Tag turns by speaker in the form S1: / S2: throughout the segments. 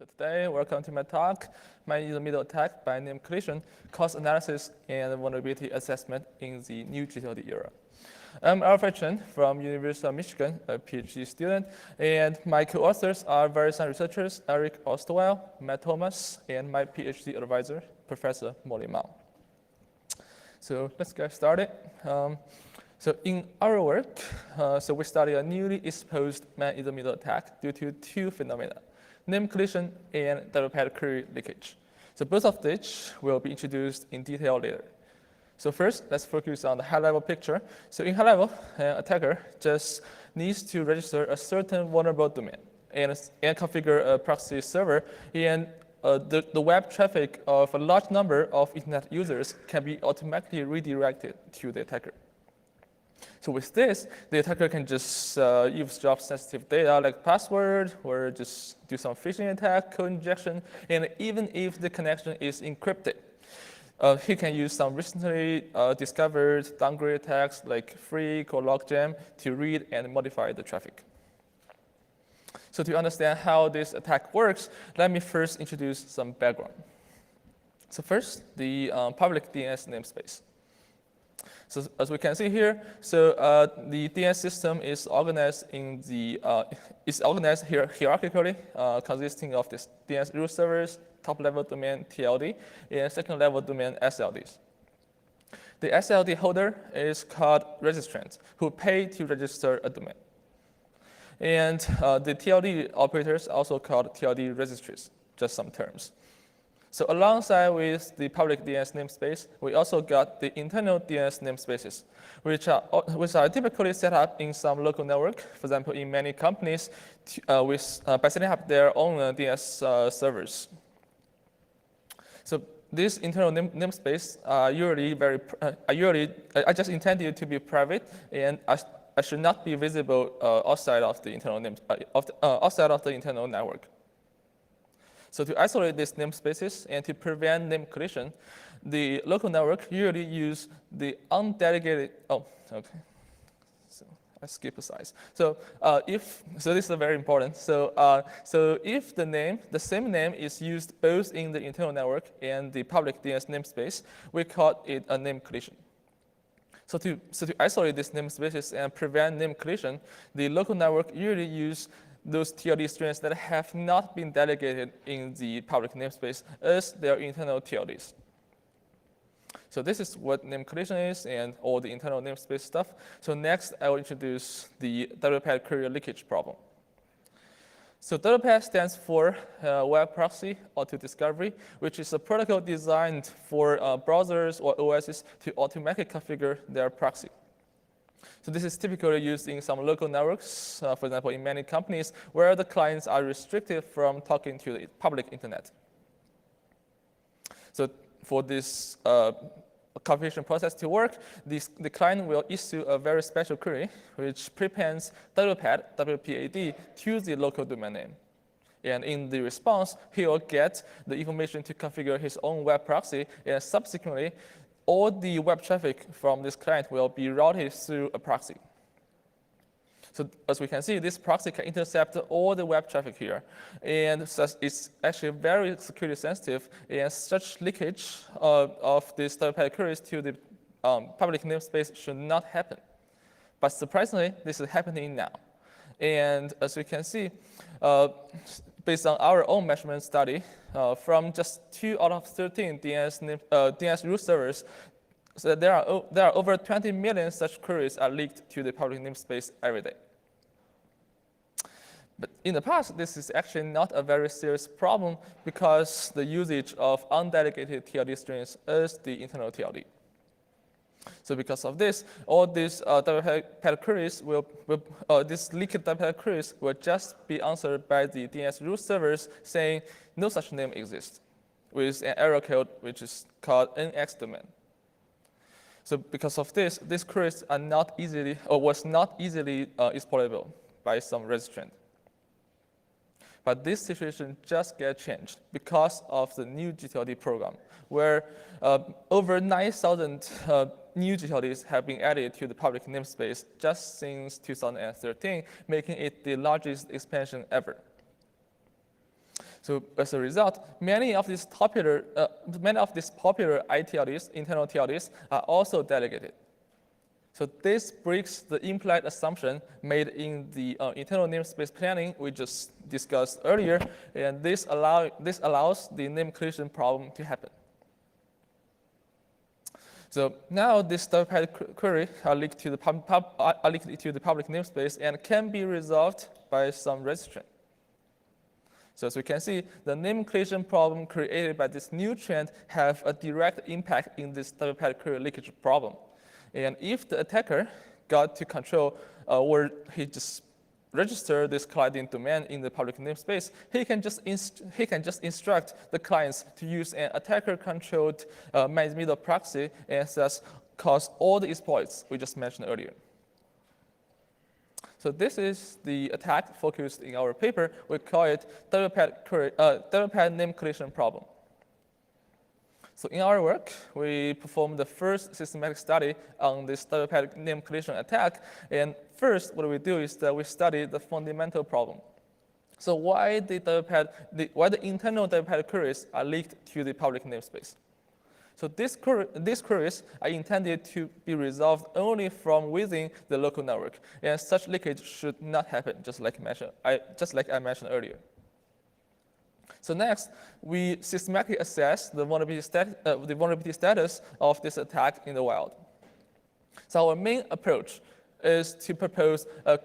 S1: So today, welcome to my talk. Mine is a middle attack by name collision, cost analysis, and vulnerability assessment in the new gTLD era. I'm Alfred Chen from University of Michigan, a PhD student, and my co-authors are various researchers, Eric Osterweil, Matt Thomas, and my PhD advisor, Professor Molly Mao. So let's get started. So in our work, we study a newly exposed man-in-the-middle attack due to two phenomena: name collision and double-pad query leakage. So both of which will be introduced in detail later. So first, let's focus on the high-level picture. So in high-level, an attacker just needs to register a certain vulnerable domain and configure a proxy server, and the web traffic of a large number of internet users can be automatically redirected to the attacker. So with this, the attacker can just eavesdrop sensitive data like password, or just do some phishing attack, code injection, and even if the connection is encrypted, he can use some recently discovered downgrade attacks like freak or logjam to read and modify the traffic. So to understand how this attack works, let me first introduce some background. So first, the public DNS namespace. So as we can see here, so the DNS system is organized in the hierarchically, consisting of this DNS root servers, top-level domain TLD, and second-level domain SLDs. The SLD holder is called registrant, who pay to register a domain. And the TLD operators also called TLD registries, just some terms. So alongside with the public DNS namespace, we also got the internal DNS namespaces, which are typically set up in some local network. For example, in many companies, by setting up their own DNS servers. So these internal namespaces are I just intended to be private, and I should not be visible outside of the internal outside of the internal network. So to isolate these namespaces and to prevent name collision, the local network usually use the undelegated. Oh, okay. So I skip a size. So this is very important. So if the same name is used both in the internal network and the public DNS namespace, we call it a name collision. So to isolate these namespaces and prevent name collision, the local network usually use those TLD strings that have not been delegated in the public namespace as their internal TLDs. So this is what name collision is and all the internal namespace stuff. So next, I will introduce the double-pad query leakage problem. So double-pad stands for Web Proxy Auto Discovery, which is a protocol designed for browsers or OSs to automatically configure their proxy. So this is typically used in some local networks, for example, in many companies where the clients are restricted from talking to the public internet. So for this configuration process to work, the client will issue a very special query which prepends double-pad, WPAD, to the local domain name. And in the response, he will get the information to configure his own web proxy, and subsequently, all the web traffic from this client will be routed through a proxy. So as we can see, this proxy can intercept all the web traffic here. And it's actually very security sensitive, and such leakage of these double-pad queries to the public namespace should not happen. But surprisingly, this is happening now. And as we can see, based on our own measurement study, from just 2 out of 13 DNS root servers, so there are over 20 million such queries are leaked to the public namespace every day. But in the past, this is actually not a very serious problem because the usage of undelegated TLD strings is the internal TLD. So because of this, all these double-pad queries these leaked double-pad queries will just be answered by the DNS root servers saying no such name exists, with an error code which is called NX domain. So because of this, these queries are not easily was not easily exploitable by some registrant. But this situation just got changed because of the new gTLD program, where over 9,000 new gTLDs have been added to the public namespace just since 2013, making it the largest expansion ever. So as a result, many of these popular ITLDs, internal TLDs, are also delegated. So this breaks the implied assumption made in the internal namespace planning we just discussed earlier, and this allows the name collision problem to happen. So now this double-padded query are linked to the public namespace and can be resolved by some registration. So as we can see, the name collision problem created by this new trend have a direct impact in this double-padded query leakage problem. And if the attacker got to control where he just registered this colliding domain in the public namespace, he can just instruct the clients to use an attacker-controlled middle proxy and thus cause all the exploits we just mentioned earlier. So this is the attack focused in our paper. We call it double-pad name collision problem. So in our work, we performed the first systematic study on this double-pad name collision attack. And first, what we do is that we study the fundamental problem. So why the internal double-pad queries are leaked to the public namespace? So these queries are intended to be resolved only from within the local network, and such leakage should not happen, just like I mentioned earlier. So next, we systematically assess the vulnerability status of this attack in the wild. So our main approach is to propose a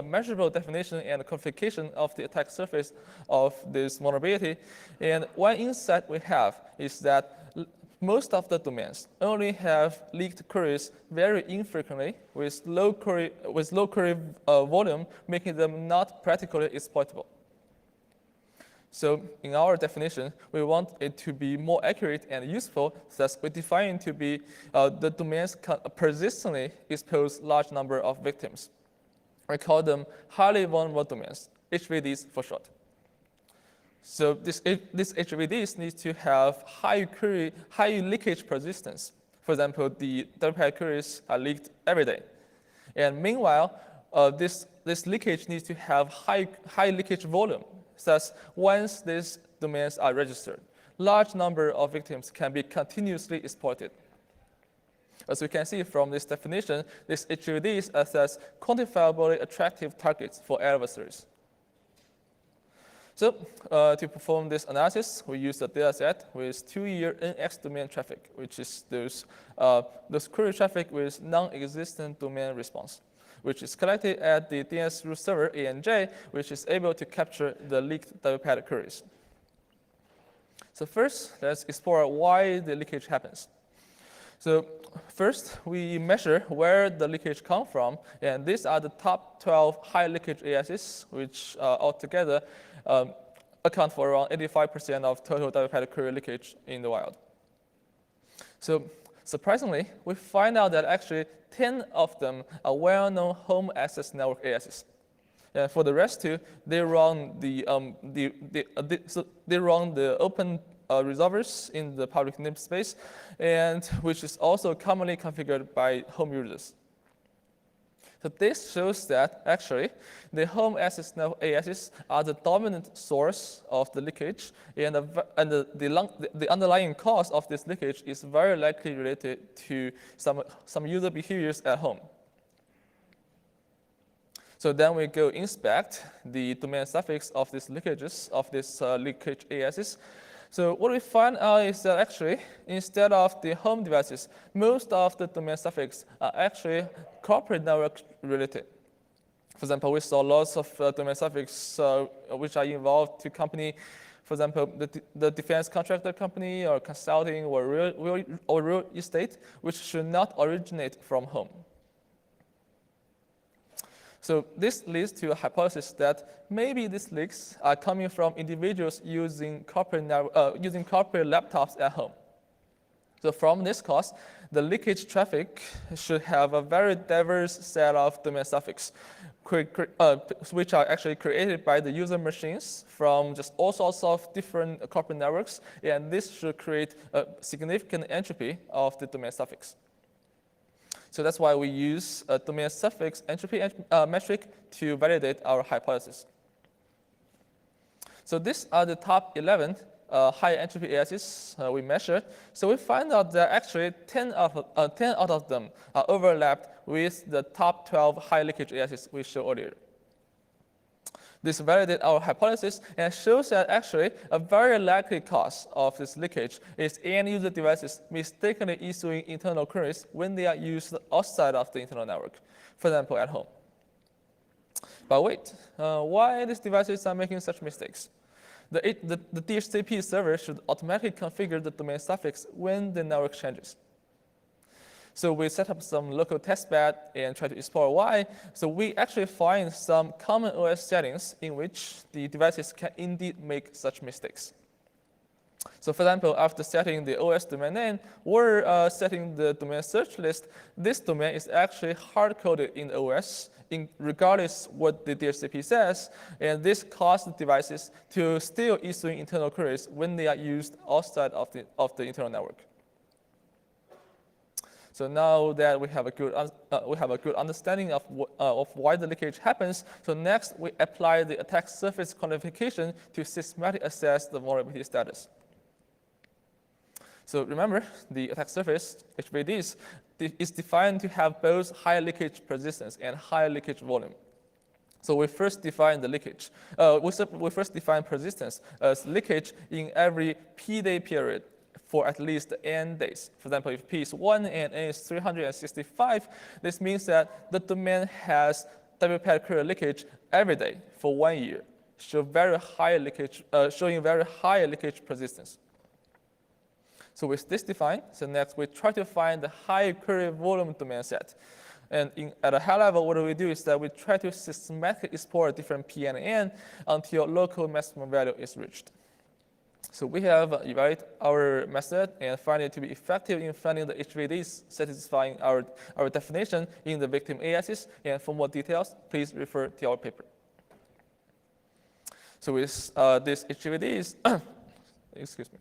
S1: measurable definition and quantification of the attack surface of this vulnerability. And one insight we have is that most of the domains only have leaked queries very infrequently with low query volume, making them not practically exploitable. So in our definition, we want it to be more accurate and useful, thus we define it to be the domains can persistently expose large number of victims. We call them highly vulnerable domains, HVDs for short. So these HVDs need to have high leakage persistence. For example, the double-pad queries are leaked every day. And meanwhile, this leakage needs to have high leakage volume. Thus, once these domains are registered, large number of victims can be continuously exploited. As we can see from this definition, these HVDs assess quantifiably attractive targets for adversaries. So to perform this analysis, we use a data set with 2-year NX domain traffic, which is those query traffic with non-existent domain response, which is collected at the DNS root server ANJ, which is able to capture the leaked double-pad queries. So first, let's explore why the leakage happens. So first, we measure where the leakage comes from, and these are the top 12 high leakage ASs, which altogether account for around 85% of total double-pad query leakage in the wild. So surprisingly, we find out that actually 10 of them are well-known home access network ASs. And for the rest two, they run the open resolvers in the public namespace, and which is also commonly configured by home users. So this shows that actually the home access network ASs are the dominant source of the leakage, and the underlying cause of this leakage is very likely related to some user behaviors at home. So then we go inspect the domain suffix of these leakages, of this leakage ASs. So what we find out is that actually, instead of the home devices, most of the domain suffix are actually corporate network related. For example, we saw lots of domain suffix which are involved to company, for example, the defense contractor company or consulting or real estate, which should not originate from home. So this leads to a hypothesis that maybe these leaks are coming from individuals using corporate laptops at home. So from this cause, the leakage traffic should have a very diverse set of domain suffix, which are actually created by the user machines from just all sorts of different corporate networks, and this should create a significant entropy of the domain suffix. So that's why we use a domain suffix entropy metric to validate our hypothesis. So these are the top 11 high entropy ASs we measured. So we find out that actually 10 out of them are overlapped with the top 12 high leakage ASs we showed earlier. This validates our hypothesis and shows that actually a very likely cause of this leakage is end-user devices mistakenly issuing internal queries when they are used outside of the internal network, for example, at home. But wait, why these devices are making such mistakes? The DHCP server should automatically configure the domain suffix when the network changes. So we set up some local testbed and try to explore why. So we actually find some common OS settings in which the devices can indeed make such mistakes. So for example, after setting the OS domain name or setting the domain search list, this domain is actually hard-coded in the OS regardless what the DHCP says, and this causes the devices to still issuing internal queries when they are used outside of the internal network. So now that we have a good understanding of why the leakage happens, so next we apply the attack surface quantification to systematically assess the vulnerability status. So remember, the attack surface, HVDs, is defined to have both high leakage persistence and high leakage volume. So we first define the leakage. We first define persistence as leakage in every p-day period for at least n days. For example, if p is 1 and n is 365, this means that the domain has WPAD query leakage every day for 1 year, showing very high leakage persistence. So with this defined, so next we try to find the high query volume domain set. And at a high level, what we do is that we try to systematically explore different p and n until local maximum value is reached. So we have evaluated our method and find it to be effective in finding the HVDs satisfying our definition in the victim ASs. And for more details, please refer to our paper. So with these HVDs, excuse me.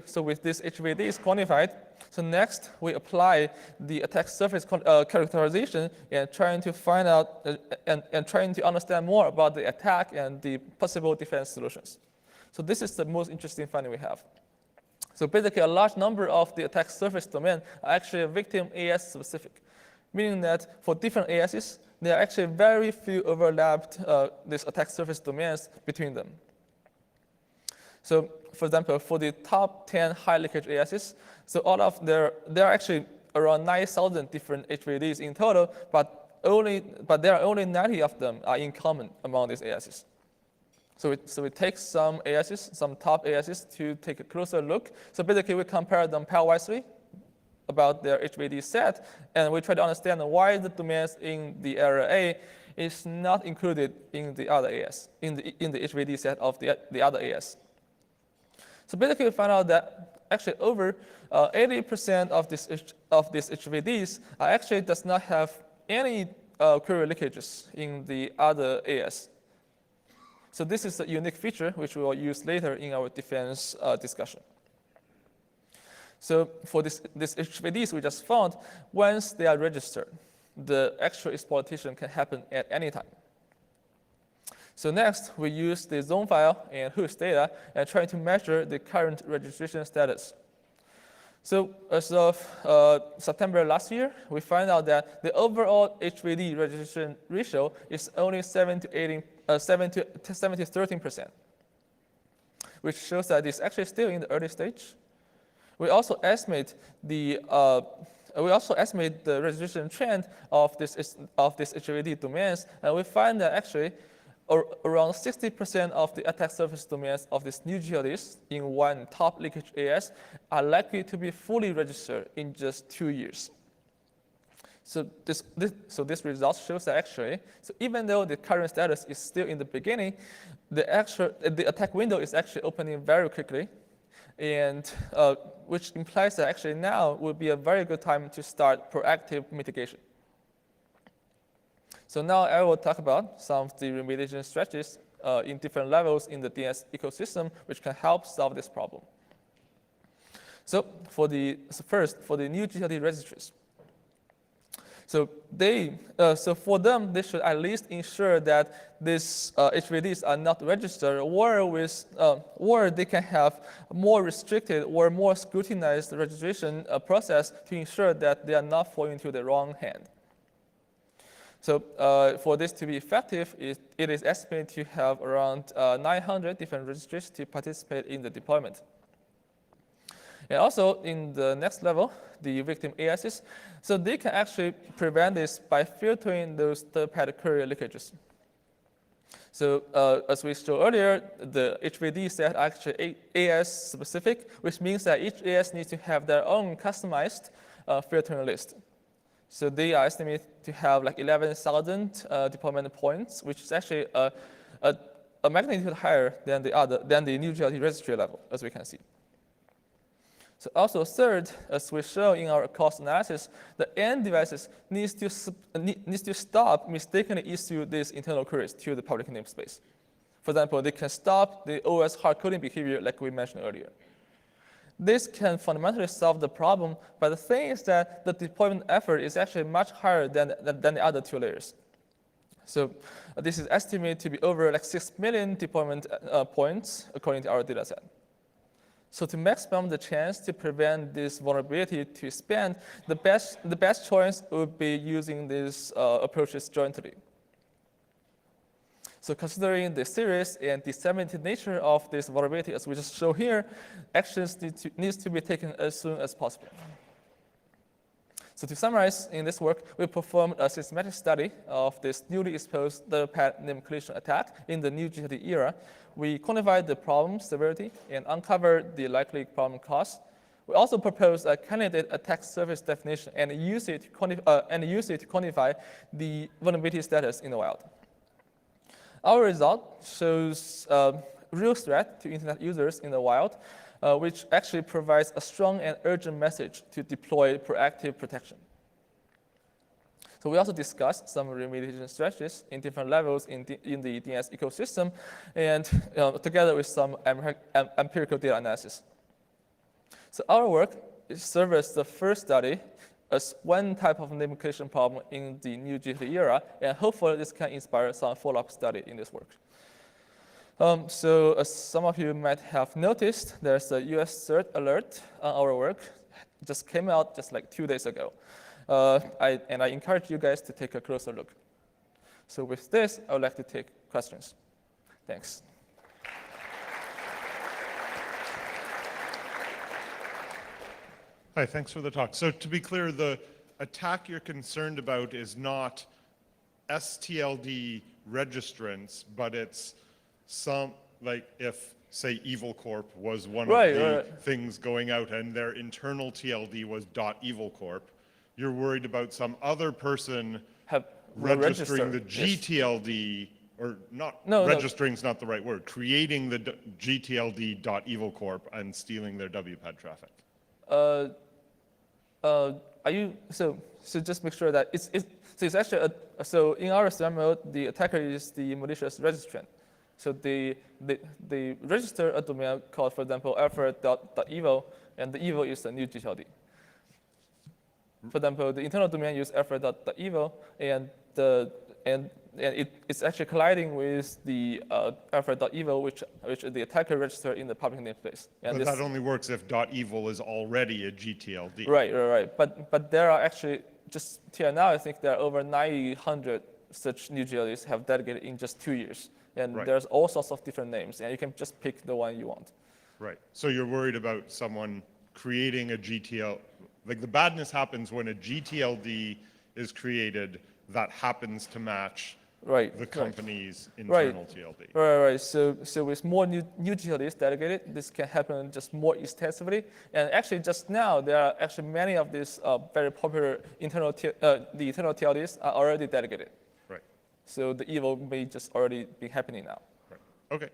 S1: So with these HVDs quantified, so next we apply the attack surface characterization and trying to find out and trying to understand more about the attack and the possible defense solutions. So this is the most interesting finding we have. So basically, a large number of the attack surface domain are actually victim AS specific, meaning that for different ASs, there are actually very few overlapped these attack surface domains between them. So for example, for the top 10 high leakage ASs, so there are actually around 9,000 different HVDs in total, but there are only 90 of them are in common among these ASs. So we take some ASs, some top ASs to take a closer look. So basically, we compare them pairwisely about their HVD set, and we try to understand why the domains in the area A is not included in the other AS, in the HVD set of the other AS. So basically, we found out that actually over 80% of these HVDs actually does not have any query leakages in the other AS. So this is a unique feature which we will use later in our defense discussion. So for these HVDs we just found, once they are registered, the actual exploitation can happen at any time. So next, we use the zone file and host data and try to measure the current registration status. So as of September last year, we find out that the overall HVD registration ratio is only 7 to 13%, which shows that it's actually still in the early stage. We also estimate the registration trend of this HVD domains, and we find that actually around 60% of the attack surface domains of these new gTLDs in one top leakage AS are likely to be fully registered in just 2 years. So this result shows that actually, so even though the current status is still in the beginning, the attack window is actually opening very quickly, and which implies that actually now would be a very good time to start proactive mitigation. So now I will talk about some of the remediation strategies in different levels in the DNS ecosystem, which can help solve this problem. So first, for the new gTLD registries. So so for them, they should at least ensure that these HVDs are not registered, or they can have more restricted or more scrutinized registration process to ensure that they are not falling into the wrong hand. So for this to be effective, it is estimated to have around 900 different registries to participate in the deployment. And also in the next level, the victim ASs, so they can actually prevent this by filtering those third-party courier leakages. So as we showed earlier, the HVD set are actually AS specific, which means that each AS needs to have their own customized filtering list. So they are estimated to have like 11,000 deployment points, which is actually a magnitude higher than the new GTLD registry level, as we can see. So also third, as we show in our cost analysis, the end devices needs to stop mistakenly issue these internal queries to the public namespace. For example, they can stop the OS hard coding behavior like we mentioned earlier. This can fundamentally solve the problem, but the thing is that the deployment effort is actually much higher than the other two layers. So this is estimated to be over like 6 million deployment points according to our data set. So to maximum the chance to prevent this vulnerability to expand, the best choice would be using these approaches jointly. So considering the serious and disseminated nature of this vulnerability, as we just show here, actions needs to be taken as soon as possible. So to summarize, in this work, we performed a systematic study of this newly exposed third-party name collision attack in the new GTLD era. We quantified the problem severity and uncovered the likely problem cause. We also proposed a candidate attack surface definition and use it to quantify the vulnerability status in the wild. Our result shows a real threat to internet users in the wild, which actually provides a strong and urgent message to deploy proactive protection. So we also discussed some remediation strategies in different levels in the DNS ecosystem, and together with some empirical data analysis. So our work serves as the first study as one type of name collision problem in the new GTLD era, and hopefully this can inspire some follow-up study in this work. So as some of you might have noticed, there's a US CERT alert on our work. It just came out just like 2 days ago. I encourage you guys to take a closer look. So with this, I would like to take questions. Thanks.
S2: Hi, thanks for the talk. So to be clear, the attack you're concerned about is not STLD registrants, but it's some, like if, say, Evil Corp was one of the things going out and their internal TLD was .evilcorp, you're worried about some other person registering the gTLD, or not, registering's not the right word, creating the gTLD.evilcorp and stealing their WPAD traffic. Are you, so just make sure that so it's actually, so in our scenario, the attacker is the malicious registrant. So they register a domain called, for example, alpha.evil, and the evil is the new gTLD. For example, the internal domain uses alpha.evil, and it's actually colliding with the alpha.evil, which the attacker registered in the public namespace. And but that only works if .evil is already a gTLD. Right. But there are actually, just till now, I think there are over 900 such new GTLDs have dedicated in just 2 years. And there's all sorts of different names, and you can just pick the one you want. Right. So you're worried about someone creating a GTL. Like the badness happens when a gTLD is created that happens to match the company's internal TLD. Right. So with more new GTLDs dedicated, this can happen just more extensively. And actually, just now there are actually many of these very popular internal TLDs are already dedicated. Right. So the evil may just already be happening now. Right. Okay.